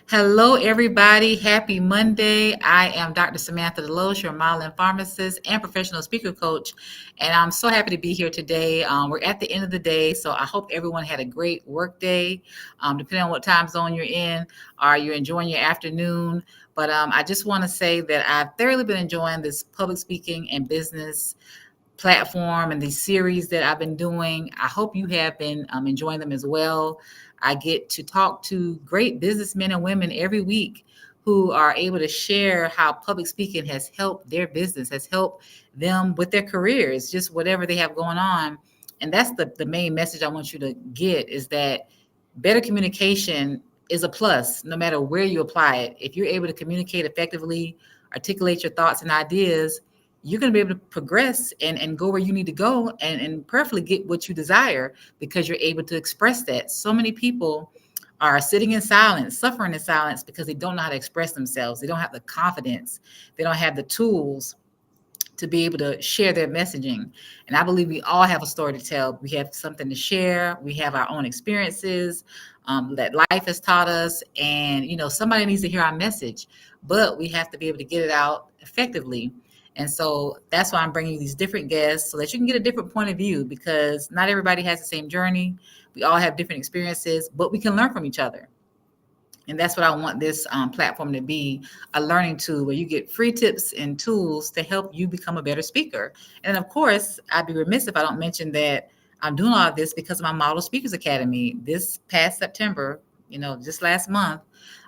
Hello, everybody. Happy Monday. I am Dr. Samantha DeLoache, your model and pharmacist and professional speaker coach. And I'm so happy to be here today. We're at the end of the day, so I hope everyone had a great work day, depending on what time zone you're in. Are you enjoying your afternoon? But I just want to say that I've thoroughly been enjoying this public speaking and business platform and these series that I've been doing. I hope you have been enjoying them as well. I get to talk to great businessmen and women every week who are able to share how public speaking has helped their business, has helped them with their careers, just whatever they have going on. And that's the main message I want you to get is that better communication is a plus no matter where you apply it. If you're able to communicate effectively, articulate your thoughts and ideas, you're going to be able to progress and go where you need to go and perfectly get what you desire because you're able to express that. So many people are sitting in silence, suffering in silence because they don't know how to express themselves. They don't have the confidence. They don't have the tools to be able to share their messaging. And I believe we all have a story to tell. We have something to share. We have our own experiences that life has taught us. And, somebody needs to hear our message, but we have to be able to get it out effectively. And so that's why I'm bringing you these different guests so that you can get a different point of view because not everybody has the same journey. We all have different experiences, but we can learn from each other. And that's what I want this platform to be, a learning tool where you get free tips and tools to help you become a better speaker. And of course, I'd be remiss if I don't mention that I'm doing all of this because of my Model Speakers Academy. This past September, just last month,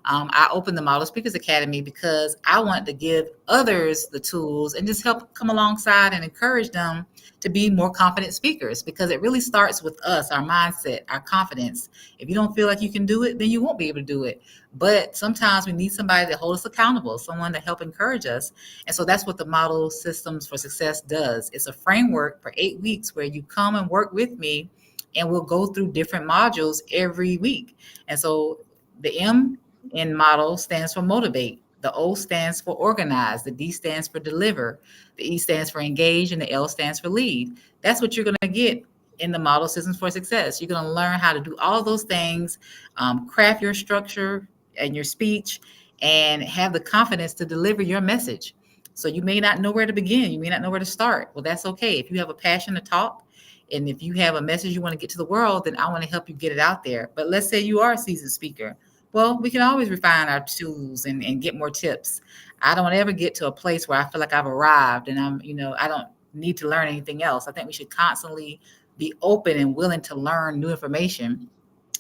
I opened the Model Speakers Academy because I want to give others the tools and just help come alongside and encourage them to be more confident speakers because it really starts with us, our mindset, our confidence. If you don't feel like you can do it, then you won't be able to do it. But sometimes we need somebody to hold us accountable, someone to help encourage us. And so that's what the Model Systems for Success does. It's a framework for 8 weeks where you come and work with me and we'll go through different modules every week. And so the M in model stands for motivate. The O stands for organize. The D stands for deliver. The E stands for engage. And the L stands for lead. That's what you're going to get in the Model Systems for Success. You're going to learn how to do all those things, craft your structure and your speech, and have the confidence to deliver your message. So you may not know where to begin. You may not know where to start. Well, that's okay. If you have a passion to talk, and if you have a message you want to get to the world, then I want to help you get it out there. But let's say you are a seasoned speaker. Well, we can always refine our tools and get more tips. I don't ever get to a place where I feel like I've arrived and I don't need to learn anything else. I think we should constantly be open and willing to learn new information,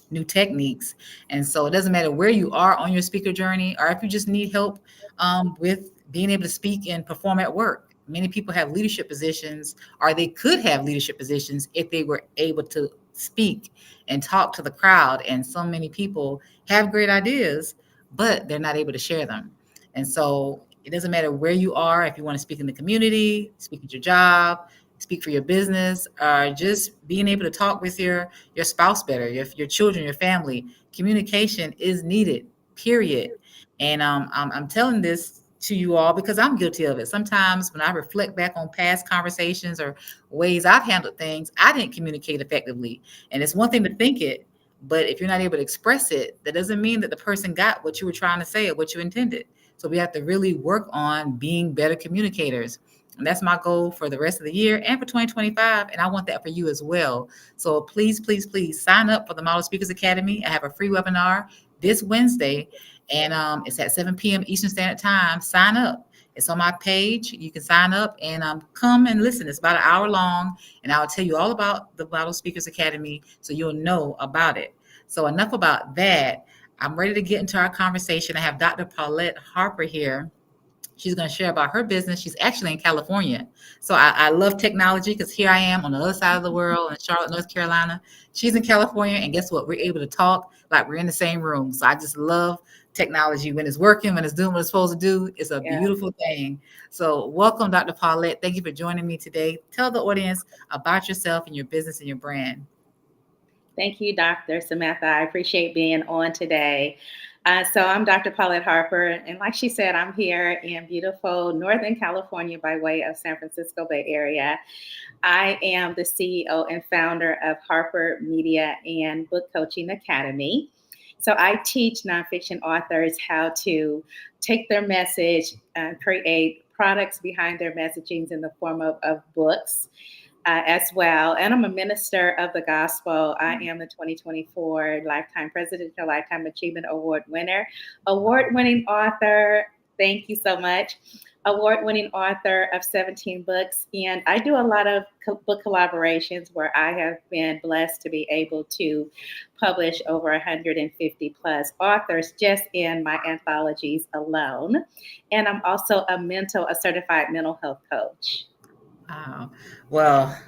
new techniques. And so it doesn't matter where you are on your speaker journey or if you just need help with being able to speak and perform at work. Many people have leadership positions, or they could have leadership positions if they were able to speak and talk to the crowd. And so many people have great ideas, but they're not able to share them. And so it doesn't matter where you are, if you want to speak in the community, speak at your job, speak for your business, or just being able to talk with your spouse better, your children, your family. Communication is needed, period. And I'm telling this to you all because I'm guilty of it. Sometimes when I reflect back on past conversations or ways I've handled things, I didn't communicate effectively. And it's one thing to think it, but if you're not able to express it, that doesn't mean that the person got what you were trying to say or what you intended. So we have to really work on being better communicators. And that's my goal for the rest of the year and for 2025. And I want that for you as well. So please, please, please sign up for the Model Speakers Academy. I have a free webinar this Wednesday, and it's at 7 p.m. Eastern Standard Time. Sign up. It's on my page. You can sign up and come and listen. It's about an hour long, and I'll tell you all about the Model Speakers Academy so you'll know about it. So enough about that. I'm ready to get into our conversation. I have Dr. Paulette Harper here. She's going to share about her business. She's actually in California. So I love technology because here I am on the other side of the world in Charlotte, North Carolina. She's in California. And guess what? We're able to talk like we're in the same room. So I just love technology when it's working, when it's doing what it's supposed to do. It's a beautiful thing. So welcome, Dr. Paulette. Thank you for joining me today. Tell the audience about yourself and your business and your brand. Thank you, Dr. Samantha. I appreciate being on today. So I'm Dr. Paulette Harper, and like she said, I'm here in beautiful Northern California by way of San Francisco Bay Area. I am the CEO and founder of Harper Media and Book Coaching Academy. So I teach nonfiction authors how to take their message and create products behind their messagings in the form of books as well. And I'm a minister of the gospel. I am the 2024 Lifetime Presidential Lifetime Achievement Award winner, award winning author. Thank you so much. Award winning author of 17 books. And I do a lot of book collaborations where I have been blessed to be able to publish over 150 plus authors just in my anthologies alone. And I'm also a certified mental health coach. Wow. Well,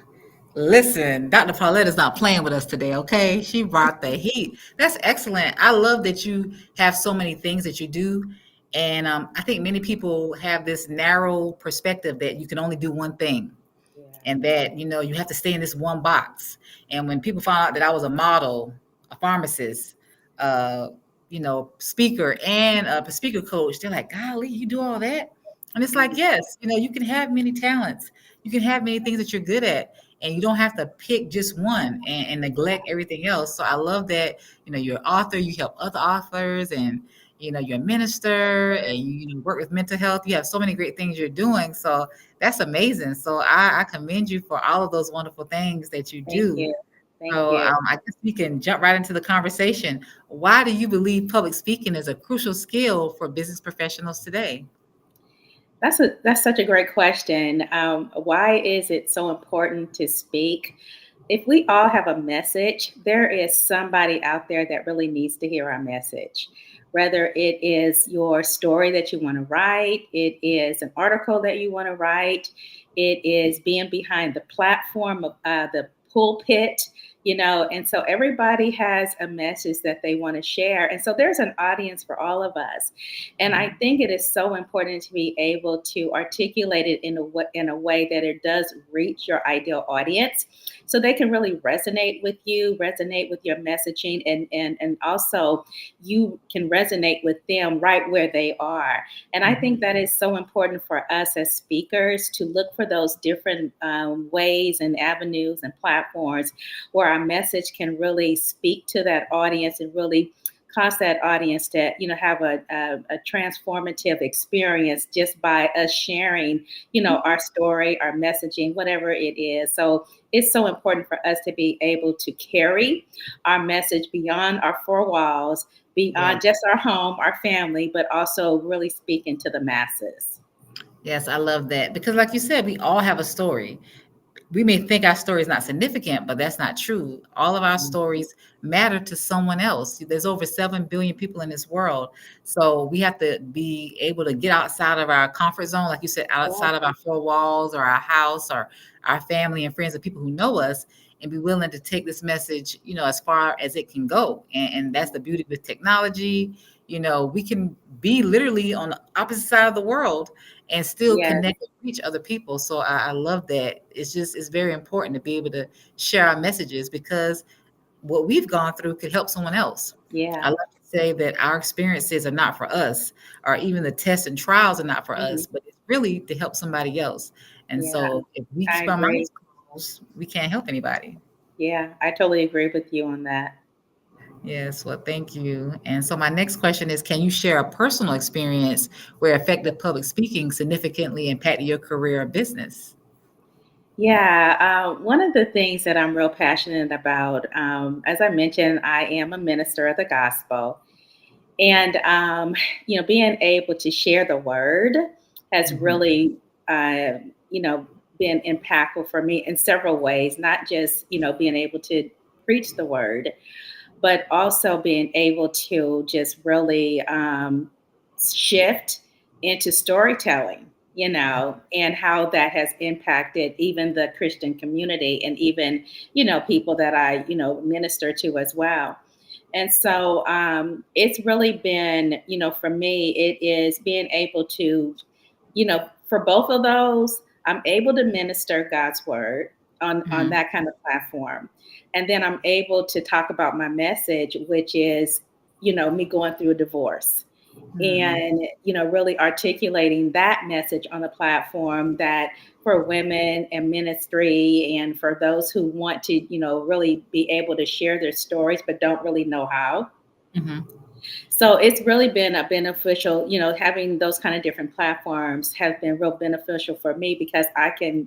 listen, Dr. Paulette is not playing with us today, okay? She brought the heat. That's excellent. I love that you have so many things that you do. And I think many people have this narrow perspective that you can only do one thing, Yeah. and that you have to stay in this one box. And when people found out that I was a model, a pharmacist, uh speaker, and a speaker coach, they're like, golly, you do all that? And it's like, yes, you can have many talents, you can have many things that you're good at, and you don't have to pick just one and neglect everything else. So I love that you're an author, you help other authors, and you're a minister, and you work with mental health. You have so many great things you're doing. So that's amazing. So I commend you for all of those wonderful things that you Thank do. you. Thank So you. I guess we can jump right into the conversation. Why do you believe public speaking is a crucial skill for business professionals today? That's such a great question. Why is it so important to speak? If we all have a message, there is somebody out there that really needs to hear our message. Whether it is your story that you want to write, it is an article that you want to write, it is being behind the platform of the pulpit, and so everybody has a message that they want to share. And so there's an audience for all of us. And I Mhm. think it is so important to be able to articulate it in a way that it does reach your ideal audience so they can really resonate with you, resonate with your messaging, and also you can resonate with them right where they are. And I Mhm. think that is so important for us as speakers to look for those different ways and avenues and platforms where our message can really speak to that audience and really cause that audience to have a transformative experience just by us sharing our story, our messaging, whatever it is. So it's so important for us to be able to carry our message beyond our four walls, Yes. beyond just our home, our family, but also really speaking to the masses. Yes, I love that, because like you said, we all have a story. We may think our story is not significant, but that's not true. All of our stories matter to someone else. There's over 7 billion people in this world. So we have to be able to get outside of our comfort zone, like you said, Yeah, outside of our four walls or our house or our family and friends and people who know us, and be willing to take this message, as far as it can go. And that's the beauty with technology. We can be literally on the opposite side of the world and still yeah, connect and reach other people. So I love that. It's very important to be able to share our messages, because what we've gone through could help someone else. I yeah. love to say that our experiences are not for us, or even the tests and trials are not for Mhm. us, but it's really to help somebody else. And Yeah, so if we I keep our agree. mouths closed, we can't help anybody. Yeah, I totally agree with you on that. Yes, well, thank you. And so my next question is, can you share a personal experience where effective public speaking significantly impacted your career or business? Yeah, one of the things that I'm real passionate about, as I mentioned, I am a minister of the gospel, and being able to share the word has Mhm. really, uh, you know, been impactful for me in several ways. Not just being able to preach the word, but also being able to just really shift into storytelling, and how that has impacted even the Christian community and even, people that I, minister to as well. And so it's really been, for me, it is being able to, for both of those, I'm able to minister God's word on Mhm. that kind of platform. And then I'm able to talk about my message, which is, me going through a divorce Mhm. and, really articulating that message on a platform that for women and ministry and for those who want to, really be able to share their stories but don't really know how. Hmm. So it's really been a beneficial, having those kind of different platforms have been real beneficial for me because I can,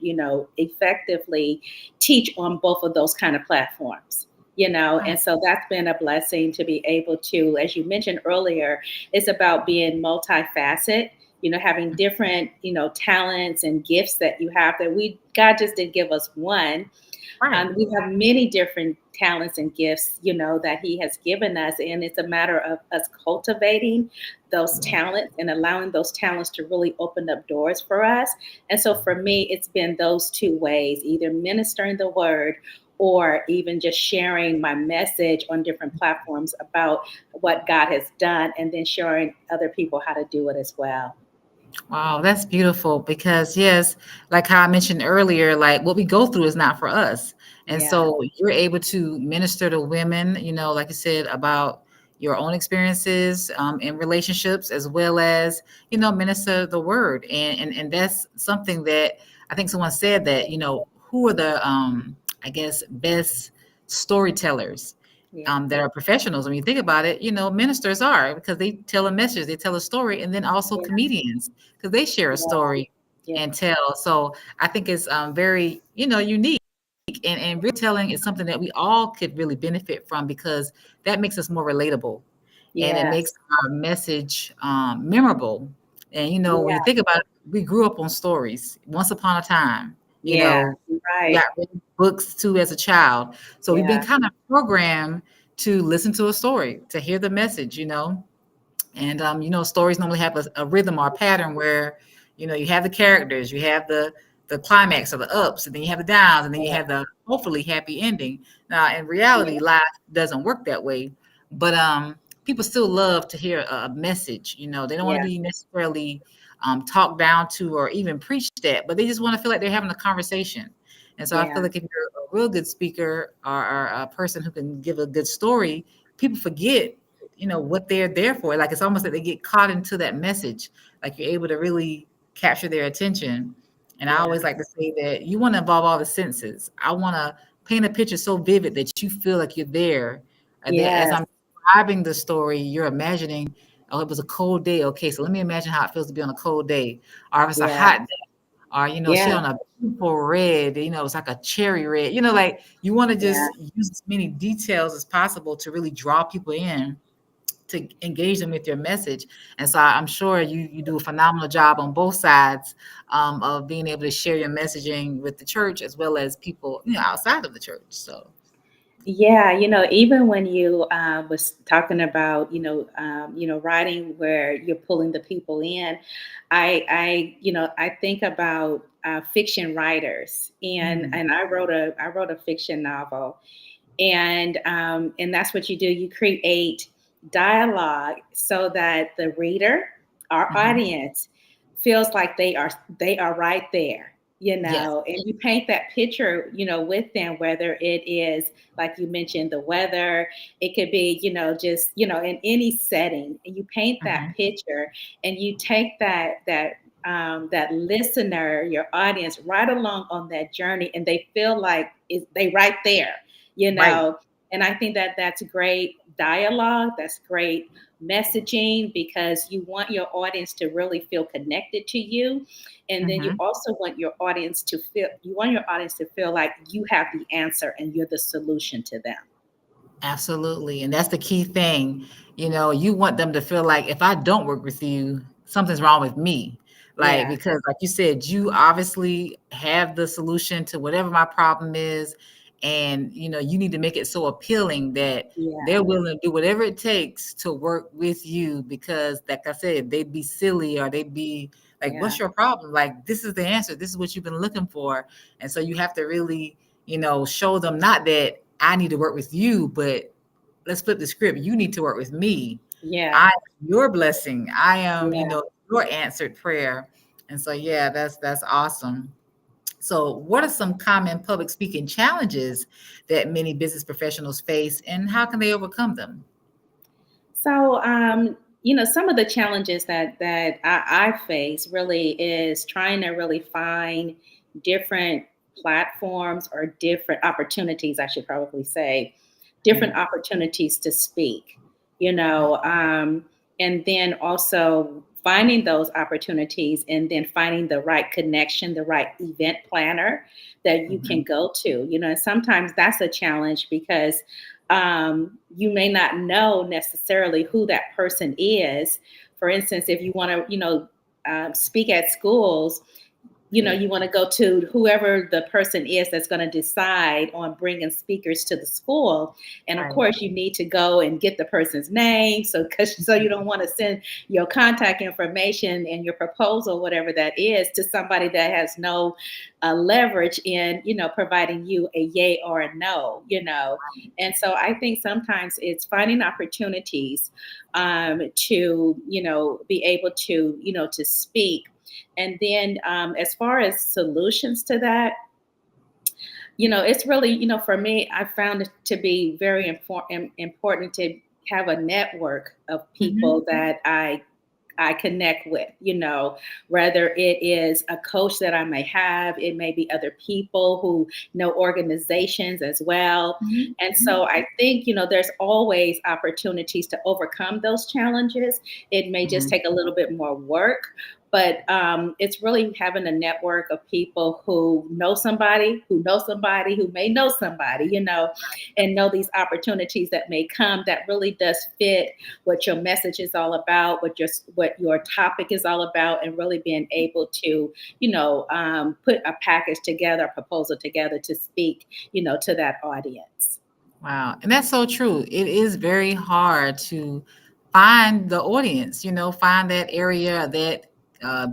effectively teach on both of those kind of platforms. Right. And so that's been a blessing to be able to, as you mentioned earlier, it's about being multifaceted, having different, talents and gifts that you have that God just didn't give us one. Right. We have many different talents and gifts, that He has given us. And it's a matter of us cultivating those talents and allowing those talents to really open up doors for us. And so for me, it's been those two ways, either ministering the word or even just sharing my message on different platforms about what God has done and then showing other people how to do it as well. Wow, that's beautiful because yes, like how I mentioned earlier, like what we go through is not for us. And Yeah. so you're able to minister to women, like you said, about your own experiences in relationships as well as, minister the word. And that's something that I think someone said that, who are the I guess best storytellers Yeah. that are professionals. When you think about it, ministers are because they tell a message, they tell a story, and then also Yeah. comedians because they share a Yeah. story Yeah. and tell. So I think it's very, unique. And real telling is something that we all could really benefit from because that makes us more relatable and it makes Yes. our message memorable. And, when you Yeah. think about it, we grew up on stories once upon a time, Yeah. we Right. got read books too as a child. So we've been Yeah. kind of programmed to listen to a story, to hear the message. And stories normally have a rhythm or a pattern where, you have the characters, you have the climax or the ups, and then you have the downs, and then you Yeah. have the hopefully happy ending. Now, in Yeah. reality, life doesn't work that way, but people still love to hear a message. They don't want to Yeah. be necessarily talked down to or even preached at, but they just want to feel like they're having a conversation. And so I feel Yeah. like if you're a real good speaker or a person who can give a good story, people forget what they're there for. Like it's almost like they get caught into that message. Like you're able to really capture their attention. And I Yeah. always like to say that you want to involve all the senses. I want to paint a picture so vivid that you feel like you're there. And that as Yes. I'm describing the story, you're imagining, oh, it was a cold day. Okay, so let me imagine how it feels to be on a cold day. Or if it's a Yeah. hot day. Or, she Yeah. on a beautiful red, it's like a cherry red. Like you want to Yeah. just use as many details as possible to really draw people in to engage them with your message. And so I'm sure you do a phenomenal job on both sides of being able to share your messaging with the church as well as people, outside of the church. So Yeah, even when you was talking about, writing where you're pulling the people in, I think about fiction writers, and mm, and I wrote a fiction novel, and that's what you do. You create dialogue so that the reader, our mhm. audience, feels like they are right there, Yes. and you paint that picture, with them, whether it is like you mentioned the weather, it could be, just, in any setting, and you paint that Mhm. picture, and you take that listener, your audience, right along on that journey, and they feel like they right there, you Right. know. And I think that that's great dialogue, that's great messaging, because you want your audience to really feel connected to you, and then you Mhm. also want your audience to feel like you have the answer and you're the solution to them. Absolutely. And that's the key thing. You want them to feel like if I don't work with you, something's wrong with me. Like, Yeah. because like you said, you obviously have the solution to whatever my problem is. And, you need to make it so appealing that Yeah. they're willing to do whatever it takes to work with you because, like I said, they'd be silly or they'd be like, Yeah. what's your problem? Like, this is the answer. This is what you've been looking for. And so you have to really, show them not that I need to work with you, but let's flip the script. You need to work with me. Yeah. I am your blessing. I am, Yeah. your answered prayer. And so, yeah, that's awesome. So, what are some common public speaking challenges that many business professionals face, and how can they overcome them? So, some of the challenges that I face really is trying to really find different platforms or different opportunities. I should probably say different Mm, opportunities to speak. you know, and then also finding those opportunities and then finding the right connection, the right event planner that you can Mhm. go to, and sometimes that's a challenge because you may not know necessarily who that person is. For instance, if you want to, speak at schools, Yeah. you want to go to whoever the person is that's going to decide on bringing speakers to the school. And of Right. course, you need to go and get the person's name. So you don't want to send your contact information and your proposal, whatever that is, to somebody that has no leverage in, providing you a yay or a no. And so I think sometimes it's finding opportunities to, be able to, to speak. And then as far as solutions to that, it's really, for me, I found it to be very important to have a network of Mhm. people that I connect with, whether it is a coach that I may have, it may be other people who know organizations as well. Mhm. And Mhm. so I think, there's always opportunities to overcome those challenges. It may just Mhm. take a little bit more work, but it's really having a network of people who know somebody, who know somebody, who may know somebody, and know these opportunities that may come that really does fit what your message is all about, what your topic is all about, and really being able to, put a package together, a proposal together to speak, to that audience. Wow, and that's so true. It is very hard to find the audience, find that area, that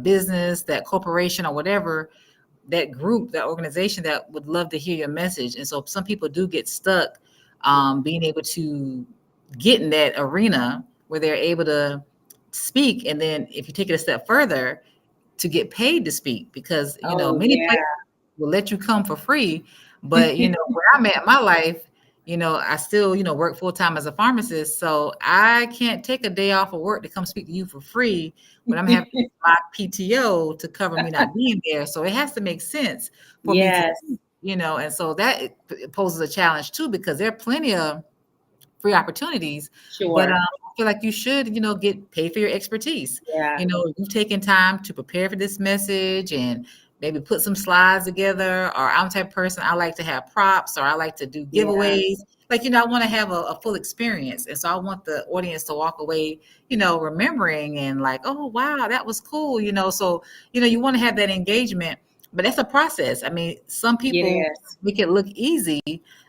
business, that corporation, or whatever, that group, that organization that would love to hear your message. And so some people do get stuck Yeah. being able to get in that arena where they're able to speak. And then if you take it a step further, to get paid to speak, because Oh, many yeah. places will let you come for free. But where I'm at in my life, I still, work full time as a pharmacist. So I can't take a day off of work to come speak to you for free when I'm having my PTO to cover me not being there. So it has to make sense for me to, Yes, and so that it poses a challenge too, because there are plenty of free opportunities. But sure. I feel like you should, get paid for your expertise. Yeah, You've taken time to prepare for this message and maybe put some slides together. Or I'm the type of person, I like to have props, or I like to do yeah, giveaways. Like, I want to have a full experience. And so I want the audience to walk away, remembering and like, oh, wow, that was cool. So, you want to have that engagement, but that's a process. I mean, some it people is. make it look easy,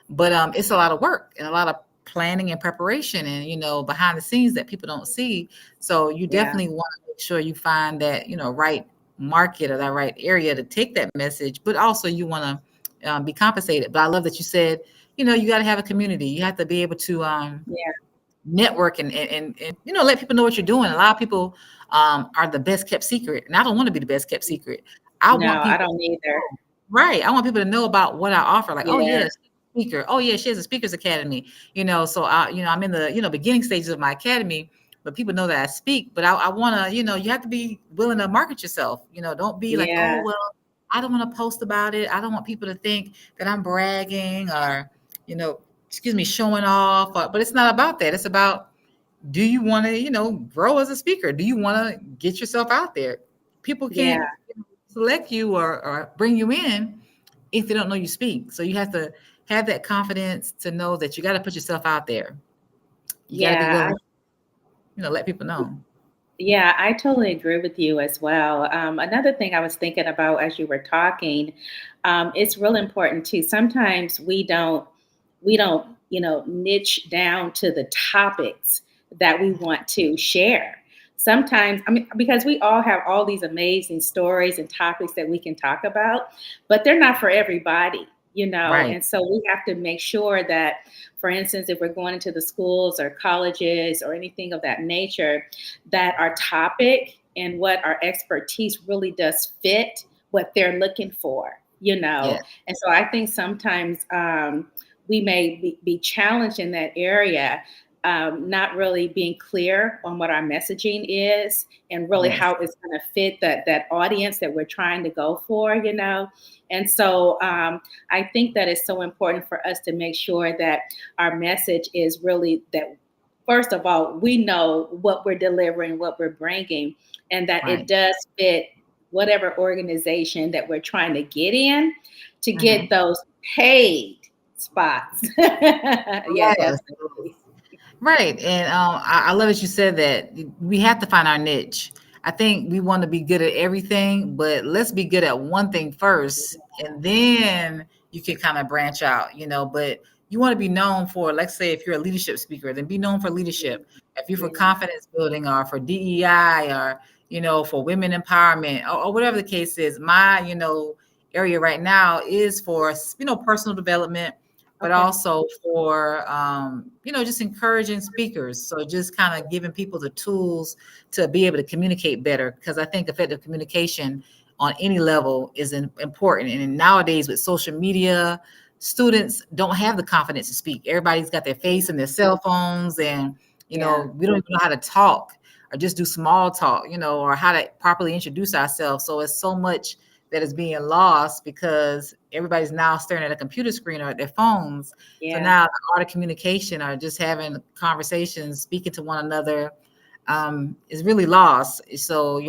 but it's a lot of work and a lot of planning and preparation and behind the scenes that people don't see. So you Yeah, definitely want to make sure you find that right market or that right area to take that message, but also you want to be compensated. But I love that you said you got to have a community. You have to be able to yeah. network and let people know what you're doing. A lot of people are the best kept secret, and I don't want to be the best kept secret. I want No, I people don't either. right. I want people to know about what I offer. Like, oh Yeah, yes, speaker. Oh yeah, she has a speakers academy. So I'm in the beginning stages of my academy, but people know that I speak. But I want to, you have to be willing to market yourself. Don't be like, oh yeah, well, I don't want to post about it. I don't want people to think that I'm bragging or, excuse me, showing off. But it's not about that. It's about, do you want to, grow as a speaker? Do you want to get yourself out there? People yeah, can't select you or bring you in if they don't know you speak. So you have to have that confidence to know that you got to put yourself out there. You got to be yeah. willing, let people know. Yeah, I totally agree with you as well. Another thing I was thinking about as you were talking, it's real important too. Sometimes we don't, niche down to the topics that we want to share. Sometimes, I mean, because we all have all these amazing stories and topics that we can talk about, but they're not for everybody, Right. and so we have to make sure that, for instance, if we're going into the schools or colleges or anything of that nature, that our topic and what our expertise really does fit what they're looking for. Yeah. And so I think sometimes we may be challenged in that area, not really being clear on what our messaging is and really Yes. how it's going to fit that audience that we're trying to go for. And so I think that it's so important for us to make sure that our message is really that first of all, we know what we're delivering, what we're bringing, and that it Right. does fit whatever organization that we're trying to get in to get Mhm. those paid spots. Yeah, Yes. definitely. Right. And I love that you said that we have to find our niche. I think we want to be good at everything, but let's be good at one thing first, and then you can kind of branch out, But you want to be known for, let's say, if you're a leadership speaker, then be known for Yeah, leadership. If you're for yeah, confidence building or for DEI or, for women empowerment or whatever the case is, my, area right now is for, personal development, but okay, also for just encouraging speakers. So just kind of giving people the tools to be able to communicate better, because I think effective communication on any level is important. And nowadays with social media, students don't have the confidence to speak. Everybody's got their face in their cell phones, and yeah, we don't even know how to talk or just do small talk, or how to properly introduce ourselves. So it's so much that is being lost because everybody's now staring at a computer screen or at their phones. So yeah, now the art of communication or just having conversations, speaking to one another, is really lost. So,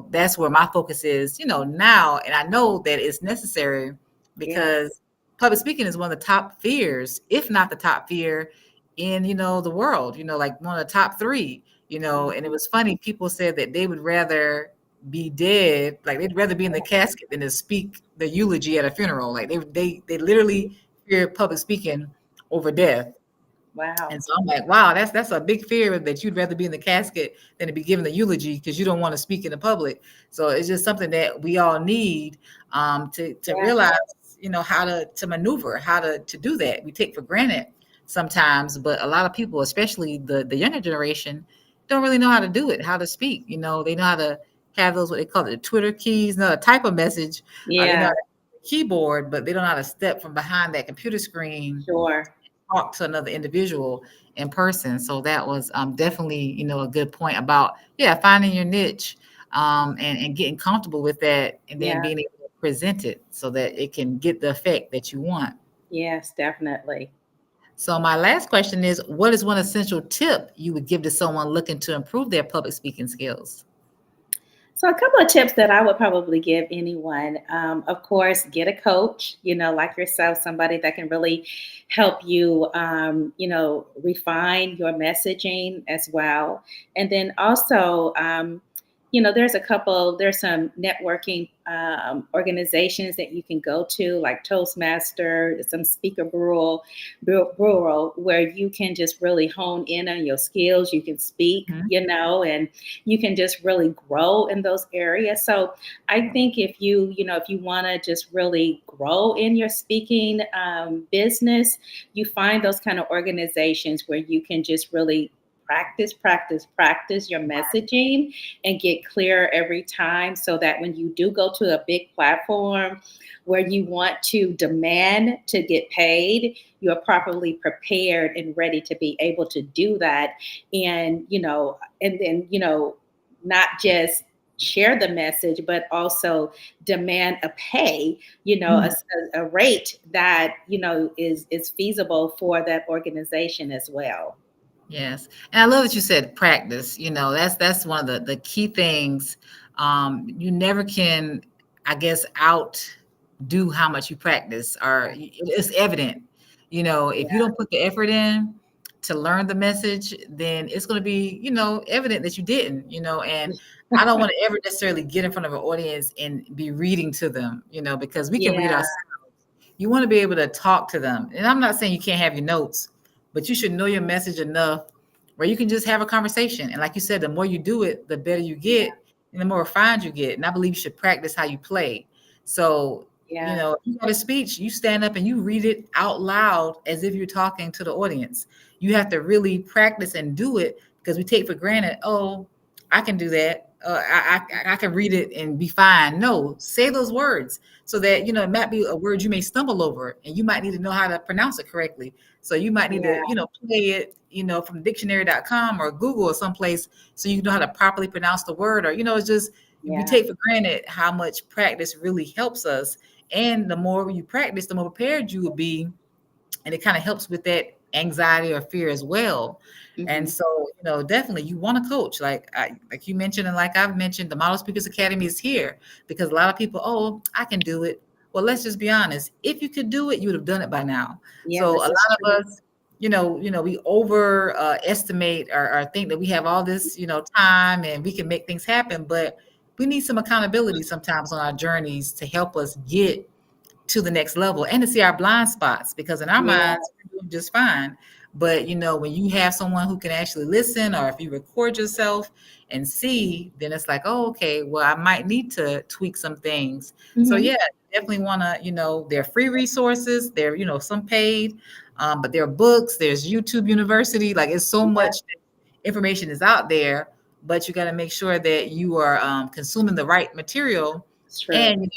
that's where my focus is, now. And I know that it's necessary yes, because public speaking is one of the top fears, if not the top fear in, the world, like one of the top three, and it mhm, was funny. People said that they would rather be dead, like they'd rather be in the casket than to speak the eulogy at a funeral. Like they literally fear public speaking over death. wow, And so I'm like, wow, that's a big fear, that you'd rather be in the casket than to be giving the eulogy because you don't want to speak in the public. So it's just something that we all need, to yeah, realize, how to maneuver, how to do that. We take for granted sometimes, but a lot of people, especially the younger generation, don't really know how to do it, how to speak. They know how to have those, what they call it, the Twitter keys, know how to type a message, or they know yeah, how to keyboard, but they don't know how to step from behind that computer screen, sure, talk to another individual in person. So that was, definitely, a good point about, yeah, finding your niche, and getting comfortable with that, and then yeah, being able to present it so that it can get the effect that you want. yes, definitely. So my last question is, what is one essential tip you would give to someone looking to improve their public speaking skills? So, a couple of tips that I would probably give anyone, of course, get a coach, like yourself, somebody that can really help you, refine your messaging as well. And then also, there's some networking organizations that you can go to, like Toastmaster, some speaker bureau, where you can just really hone in on your skills. You can speak, Mhm. and you can just really grow in those areas. So I think if you want to just really grow in your speaking business, you find those kind of organizations where you can just really practice your messaging and get clearer every time, so that when you do go to a big platform where you want to demand to get paid, you're properly prepared and ready to be able to do that. And and then not just share the message, but also demand a pay, Mhm. a rate that is feasible for that organization as well. Yes. And I love that you said practice. That's one of the key things. You never can, I guess, outdo how much you practice, or it's evident. If you Yeah, don't put the effort in to learn the message, then it's going to be, evident that you didn't, and I don't want to ever necessarily get in front of an audience and be reading to them, because we can read yeah, ourselves. You want to be able to talk to them. And I'm not saying you can't have your notes, but you should know your message enough where you can just have a conversation. And like you said, the more you do it, the better you yeah, get and the more refined you get. And I believe you should practice how you play. So, yeah, if you got a speech, you stand up and you read it out loud as if you're talking to the audience. You have to really practice and do it, because we take for granted, oh, I can do that. I can read it and be fine. No, say those words, so that it might be a word you may stumble over, and you might need to know how to pronounce it correctly. So you might need to yeah, play it from dictionary.com or Google or someplace, so you know how to properly pronounce the word. Or it's just, we yeah, take for granted how much practice really helps us, and the more you practice, the more prepared you will be, and it kind of helps with that anxiety or fear as well. And Hmm. so, definitely you want to coach, like you mentioned, and like I've mentioned, the Model Speakers Academy is here because a lot of people, oh, I can do it. Well, let's just be honest. If you could do it, you would have done it by now. Yeah, So a this is lot true. of us, we over estimate or think that we have all this, time and we can make things happen, but we need some accountability sometimes on our journeys to help us get to the next level and to see our blind spots, because in our Yeah. minds we're doing just fine. But when you have someone who can actually listen, or if you record yourself and see, then it's like, oh, okay, well, I might need to tweak some things. So Hmm. yeah, definitely want to, there are free resources there, some paid, but there are books, there's YouTube University, like it's so Yeah, much information is out there, but you got to make sure that you are consuming the right material. it's true. And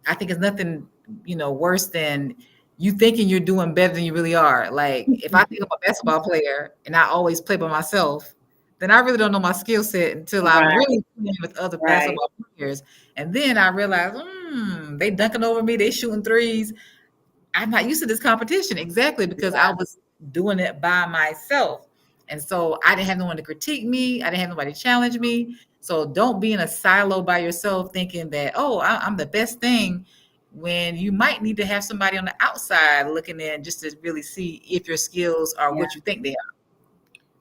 I think it's nothing worse than you thinking you're doing better than you really are. Like if I think I'm a basketball player and I always play by myself, then I really don't know my skill set until I'm Right, really playing with other right. basketball players, and then I realize, they dunking over me, they shooting threes. I'm not used to this competition. Exactly, because I Yeah. was doing it by myself. And so I didn't have no one to critique me. I didn't have nobody to challenge me. So don't be in a silo by yourself thinking that, oh, I'm the best thing, when you might need to have somebody on the outside looking in just to really see if your skills are Yeah. what you think they are.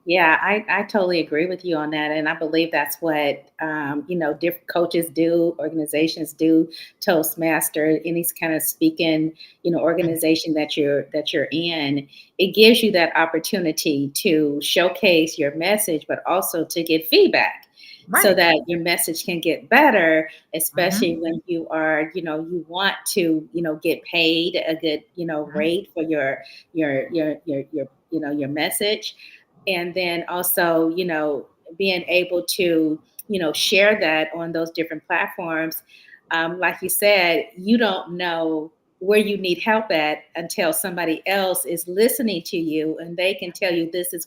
Yeah, I totally agree with you on that, and I believe that's what different coaches do, organizations do, Toastmaster, any kind of speaking, Mhm. organization that you're in. It gives you that opportunity to showcase your message, but also to get feedback, so Right. that your message can get better. Especially Hmm. when you are, you want to, get paid a good, rate for your message, and then also being able to share that on those different platforms. Like you said, you don't know where you need help at until somebody else is listening to you, and they can tell you, this is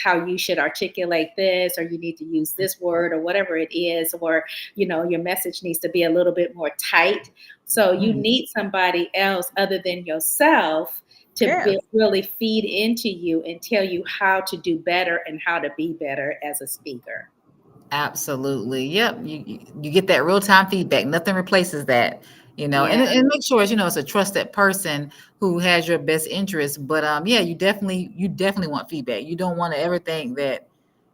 how you should articulate this, or you need to use this word, or whatever it is, or your message needs to be a little bit more tight. So you Hmm. need somebody else other than yourself to Yes. really feed into you and tell you how to do better and how to be better as a speaker. Absolutely. Yep. You get that real time feedback. Nothing replaces that. Yeah, And make sure it's a trusted person who has your best interest. But yeah, you definitely want feedback. You don't want to ever think that,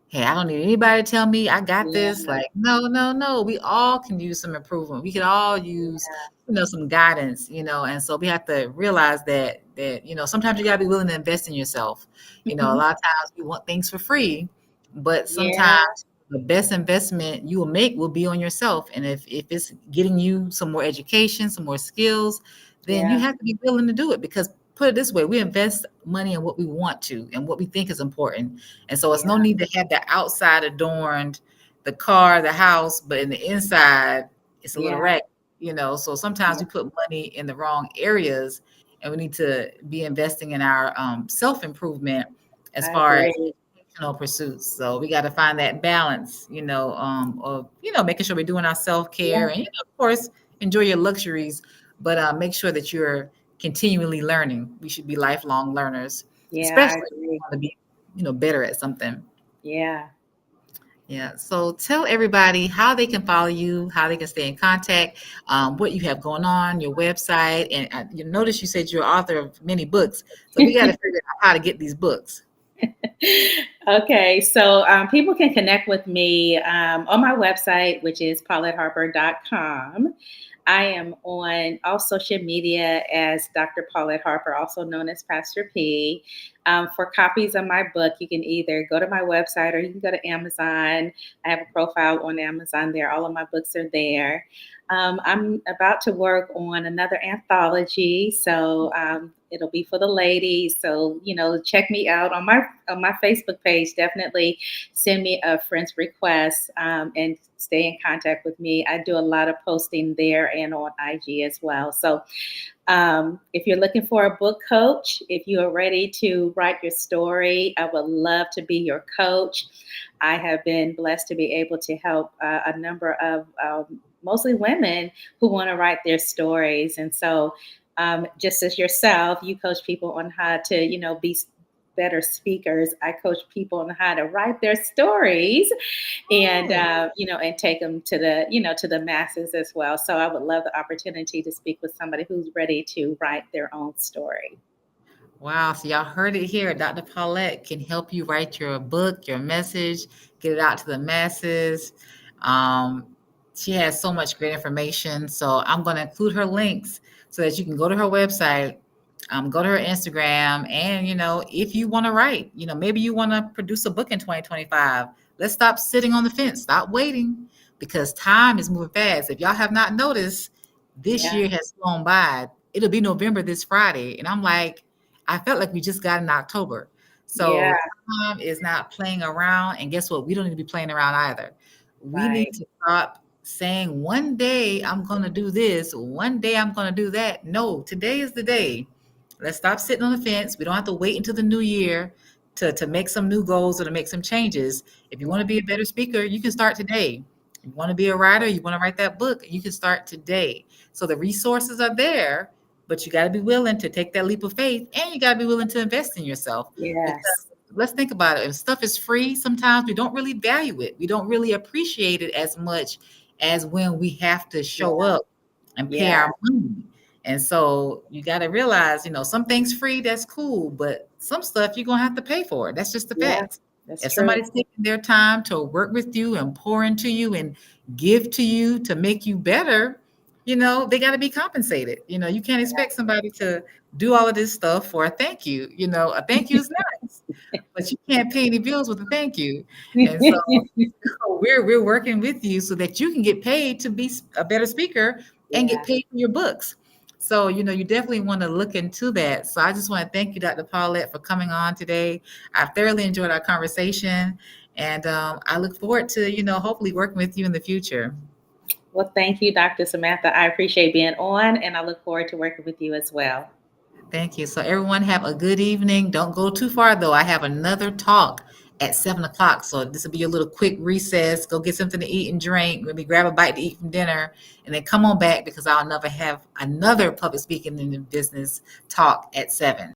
hey, I don't need anybody to tell me I got yeah, this. Like, no, no, no. We all can use some improvement. We can all use, some guidance, and so we have to realize that sometimes you gotta be willing to invest in yourself. A mhm, lot of times we want things for free, but yeah, sometimes the best investment you will make will be on yourself. And if it's getting you some more education, some more skills, then you yeah, have to be willing to do it, because put it this way, we invest money in what we want to and what we think is important. And so it's no yeah, need to have the outside adorned, the car, the house, but in the inside, it's a little yeah, wreck, So sometimes yeah. we put money in the wrong areas, and we need to be investing in our self improvement as I far as agree. educational pursuits. So we got to find that balance, of making sure we're doing our self care, Yeah, and of course, enjoy your luxuries, but make sure that you're continually learning. We should be lifelong learners, yeah, I especially if you agree. want to be better at something. Yeah. Yeah. So tell everybody how they can follow you, how they can stay in contact, what you have going on, your website, and you notice you said you're author of many books. So we got to figure out how to get these books. Okay, so people can connect with me on my website, which is pauletteharper.com. I am on all social media as Dr. Paulette Harper, also known as Pastor P. For copies of my book, you can either go to my website or you can go to Amazon. I have a profile on Amazon there. All of my books are there. I'm about to work on another anthology, so it'll be for the ladies. So check me out on my Facebook page. Definitely send me a friend's request and stay in contact with me. I do a lot of posting there and on IG as well. So if you're looking for a book coach, if you are ready to write your story, I would love to be your coach. I have been blessed to be able to help a number of mostly women who want to write their stories. And so just as yourself, you coach people on how to, be better speakers. I coach people on how to write their stories and Oh, and take them to the to the masses as well. So I would love the opportunity to speak with somebody who's ready to write their own story. wow. So y'all heard it here. Dr. Paulette can help you write your book, your message, get it out to the masses. Um, she has so much great information. So I'm going to include her links so that you can go to her website, go to her Instagram, and if you want to write, maybe you want to produce a book in 2025. Let's stop sitting on the fence. Stop waiting because time is moving fast. If y'all have not noticed, this Yeah, year has flown by. It'll be November this Friday, and I'm like, I felt like we just got in October. yeah, So time is not playing around. And guess what? We don't need to be playing around either. We right. need to stop saying, one day I'm going to do this, one day I'm going to do that. No, today is the day. Let's stop sitting on the fence. We don't have to wait until the new year to make some new goals or to make some changes. If you want to Yeah, be a better speaker, you can start today. If you want to be a writer, you want to write that book, you can start today. So the resources are there, but you got to be willing to take that leap of faith and you got to be willing to invest in yourself. yes, Because let's think about it. If stuff is free, sometimes we don't really value it. We don't really appreciate it as much as when we have to show yeah, up and pay yeah, our money. And so you got to realize, some things free, that's cool, but some stuff you're going to have to pay for. That's just the yeah. fact. That's If true. somebody's taking their time to work with you and pour into you and give to you to make you better, they got to be compensated. You can't expect somebody to do all of this stuff for a thank you. A thank you is nice, but you can't pay any bills with a thank you. And so we're working with you so that you can get paid to be a better speaker and get Yeah. paid for your books. So, you definitely want to look into that. So I just want to thank you, Dr. Paulette, for coming on today. I thoroughly enjoyed our conversation. And I look forward to, hopefully working with you in the future. Well, thank you, Dr. Samantha. I appreciate being on, and I look forward to working with you as well. Thank you. So everyone have a good evening. Don't go too far though. I have another talk at 7 o'clock. So this will be a little quick recess. Go get something to eat and drink. Maybe grab a bite to eat from dinner and then come on back because I'll never have another public speaking in the business talk at 7.